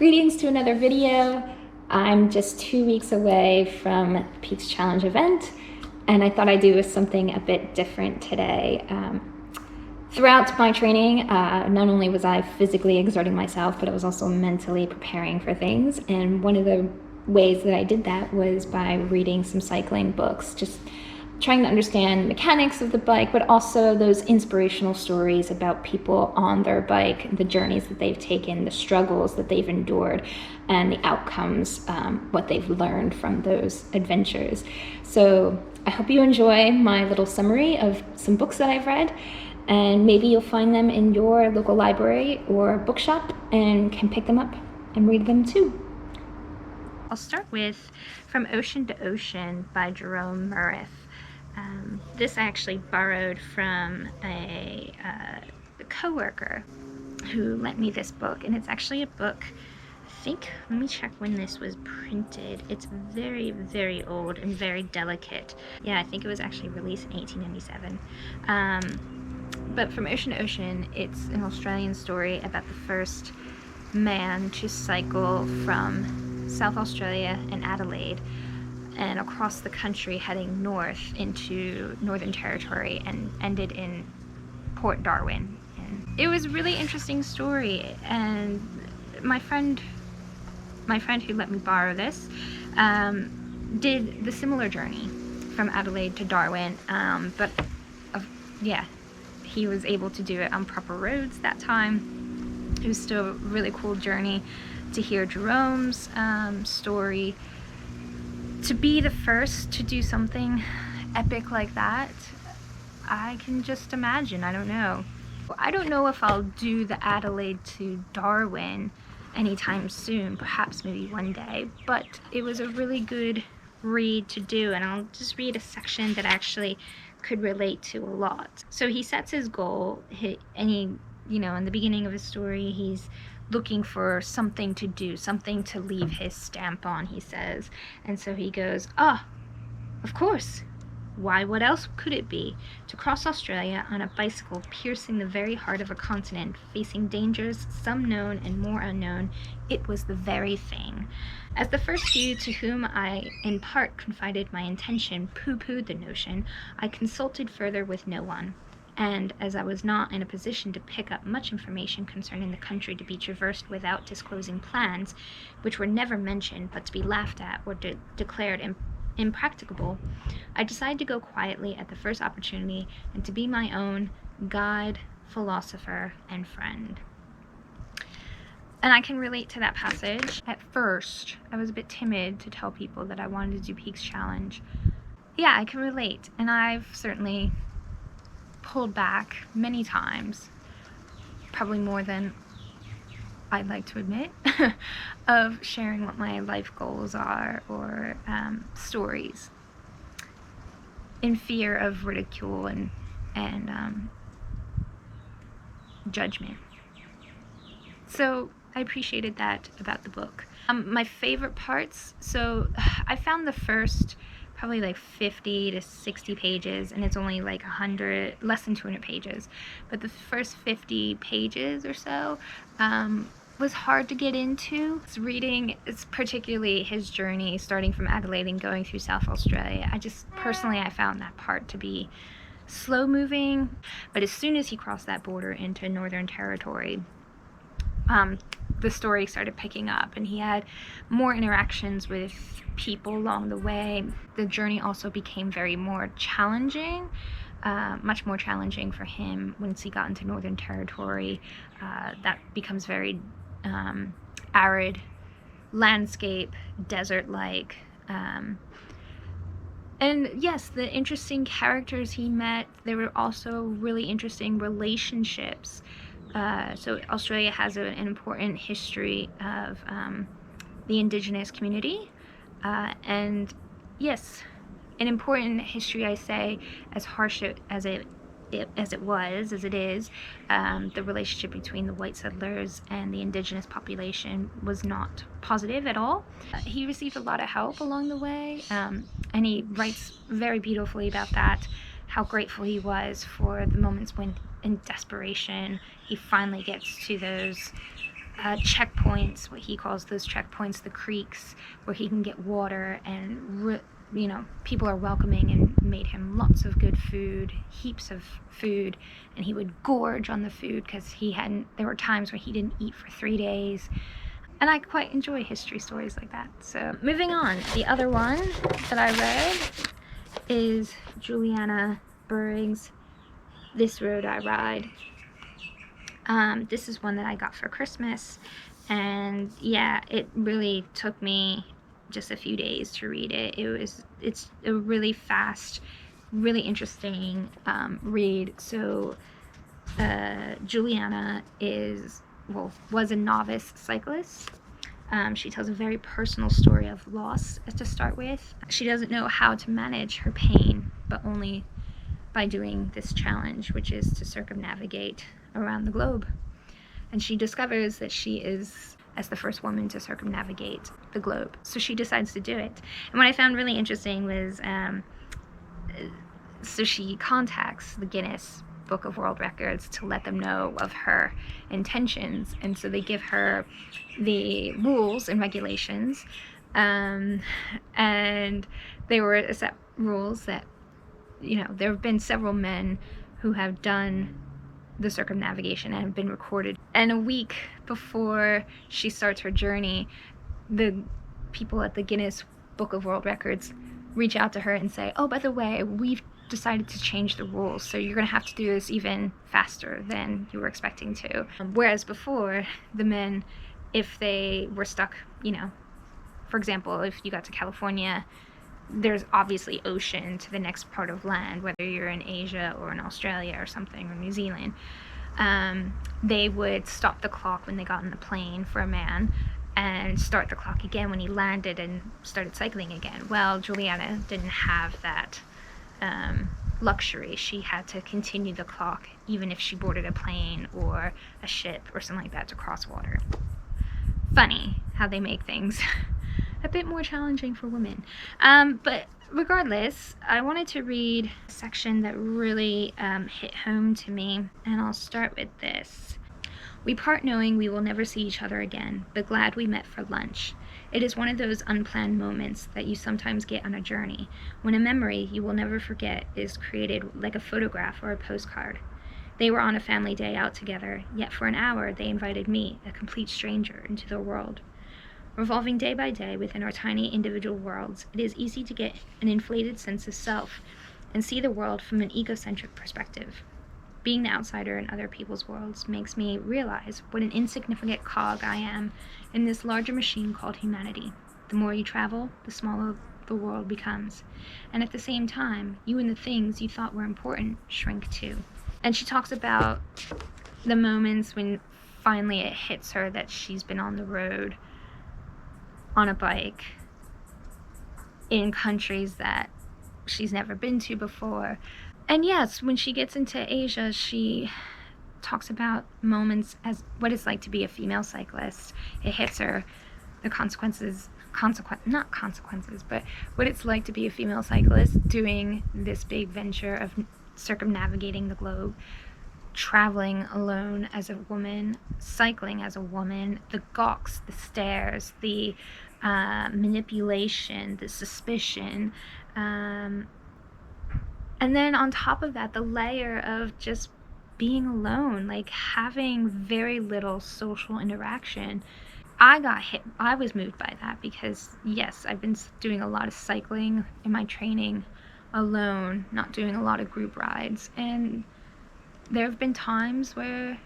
Greetings to another video. I'm just 2 weeks away from the Peaks Challenge event, and I thought I'd do something a bit different today. Throughout my training, not only was I physically exerting myself, but I was also mentally preparing for things. And one of the ways that I did that was by reading some cycling books, just trying to understand mechanics of the bike, but also those inspirational stories about people on their bike, the journeys that they've taken, the struggles that they've endured, and the outcomes, what they've learned from those adventures. So I hope you enjoy my little summary of some books that I've read, and maybe you'll find them in your local library or bookshop and can pick them up and read them too. I'll start with From Ocean to Ocean by Jerome Murith. This I actually borrowed from a coworker who lent me this book, and it's actually a book, let me check when this was printed. It's very, very old and very delicate. Yeah, I think it was actually released in 1897. But From Ocean to Ocean, it's an Australian story about the first man to cycle from South Australia and Adelaide and across the country heading north into Northern Territory and ended in Port Darwin. And it was a really interesting story, and my friend who let me borrow this did the similar journey from Adelaide to Darwin, but yeah, he was able to do it on proper roads that time. It was still a really cool journey to hear Jerome's story. To be the first to do something epic like that, I can just imagine. I don't know. I don't know if I'll do the Adelaide to Darwin anytime soon, perhaps maybe one day, but it was a really good read to do, and I'll just read a section that actually could relate to a lot. So he sets his goal, in the beginning of his story, he's looking for something to do, something to leave his stamp on, he says. And so he goes, of course. Why, what else could it be? To cross Australia on a bicycle, piercing the very heart of a continent, facing dangers, some known and more unknown, it was the very thing. As the first few to whom I in part confided my intention pooh-poohed the notion, I consulted further with no one. And as I was not in a position to pick up much information concerning the country to be traversed without disclosing plans, which were never mentioned but to be laughed at or declared impracticable, I decided to go quietly at the first opportunity and to be my own guide, philosopher, and friend. And I can relate to that passage. At first, I was a bit timid to tell people that I wanted to do Peaks Challenge. Yeah, I can relate, and I've certainly pulled back many times, probably more than I'd like to admit, of sharing what my life goals are or stories, in fear of ridicule and judgment. So I appreciated that about the book. My favorite parts, so I found the first probably like 50 to 60 pages, and it's only like less than 200 pages, but the first 50 pages or so was hard to get into. It's particularly his journey starting from Adelaide and going through South Australia. I found that part to be slow moving, but as soon as he crossed that border into Northern Territory, the story started picking up, and he had more interactions with people along the way. The journey also became very more challenging, much more challenging for him once he got into Northern Territory. That becomes very arid landscape, desert-like. And yes, the interesting characters he met, there were also really interesting relationships. So Australia has an important history of the Indigenous community, and yes, an important history, I say, as harsh as it is, the relationship between the white settlers and the Indigenous population was not positive at all. He received a lot of help along the way, and he writes very beautifully about that, how grateful he was for the moments when, in desperation, he finally gets to those checkpoints, what he calls those checkpoints, the creeks, where he can get water, and people are welcoming and made him lots of good food, heaps of food, and he would gorge on the food because there were times where he didn't eat for 3 days. And I quite enjoy history stories like that. So moving on, the other one that I read is Juliana Buring's This Road I Ride. This is one that I got for Christmas, and yeah, it really took me just a few days to read it. It's a really fast, really interesting read. So Juliana was a novice cyclist. She tells a very personal story of loss to start with. She doesn't know how to manage her pain, but only by doing this challenge, which is to circumnavigate around the globe. And she discovers that she is as the first woman to circumnavigate the globe. So she decides to do it. And what I found really interesting was, so she contacts the Guinness Book of World Records to let them know of her intentions. And so they give her the rules and regulations. And they were a set rules that, there have been several men who have done the circumnavigation and have been recorded. And a week before she starts her journey, the people at the Guinness Book of World Records reach out to her and say, oh, by the way, we've decided to change the rules, so you're gonna have to do this even faster than you were expecting to. Whereas before, the men, if they were stuck, for example, if you got to California, there's obviously ocean to the next part of land, whether you're in Asia or in Australia or something, or New Zealand. They would stop the clock when they got on the plane for a man and start the clock again when he landed and started cycling again. Well, Juliana didn't have that luxury. She had to continue the clock even if she boarded a plane or a ship or something like that to cross water. Funny how they make things a bit more challenging for women. But regardless, I wanted to read a section that really hit home to me, and I'll start with this. We part knowing we will never see each other again, but glad we met for lunch. It is one of those unplanned moments that you sometimes get on a journey, when a memory you will never forget is created like a photograph or a postcard. They were on a family day out together, yet for an hour they invited me, a complete stranger, into their world. Revolving day by day within our tiny individual worlds, it is easy to get an inflated sense of self and see the world from an egocentric perspective. Being the outsider in other people's worlds makes me realize what an insignificant cog I am in this larger machine called humanity. The more you travel, the smaller the world becomes. And at the same time, you and the things you thought were important shrink too. And she talks about the moments when finally it hits her that she's been on the road on a bike in countries that she's never been to before. And yes, when she gets into Asia, she talks about moments as what it's like to be a female cyclist. It hits her, the not consequences, but what it's like to be a female cyclist doing this big venture of circumnavigating the globe, traveling alone as a woman, cycling as a woman, the gawks, the stares, the manipulation, the suspicion, and then on top of that, the layer of just being alone, like having very little social interaction. I was moved by that because, yes, I've been doing a lot of cycling in my training alone, not doing a lot of group rides, and there have been times where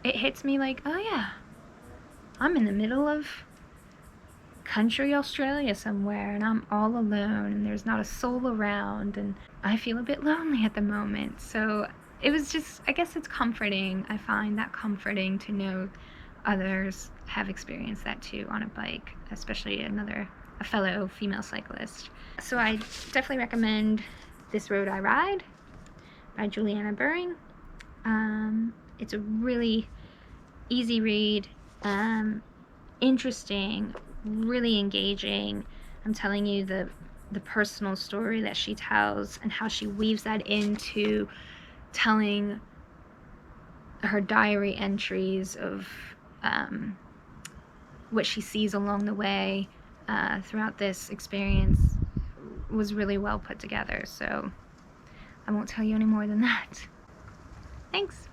it hits me like, oh yeah, I'm in the middle of country Australia somewhere and I'm all alone and there's not a soul around and I feel a bit lonely at the moment. So it was just, I guess it's comforting. I find that comforting to know others have experienced that too on a bike, especially a fellow female cyclist. So I definitely recommend This Road I Ride by Juliana Buring. It's a really easy read, interesting, really engaging. I'm telling you the personal story that she tells and how she weaves that into telling her diary entries of what she sees along the way throughout this experience was really well put together. So I won't tell you any more than that. Thanks.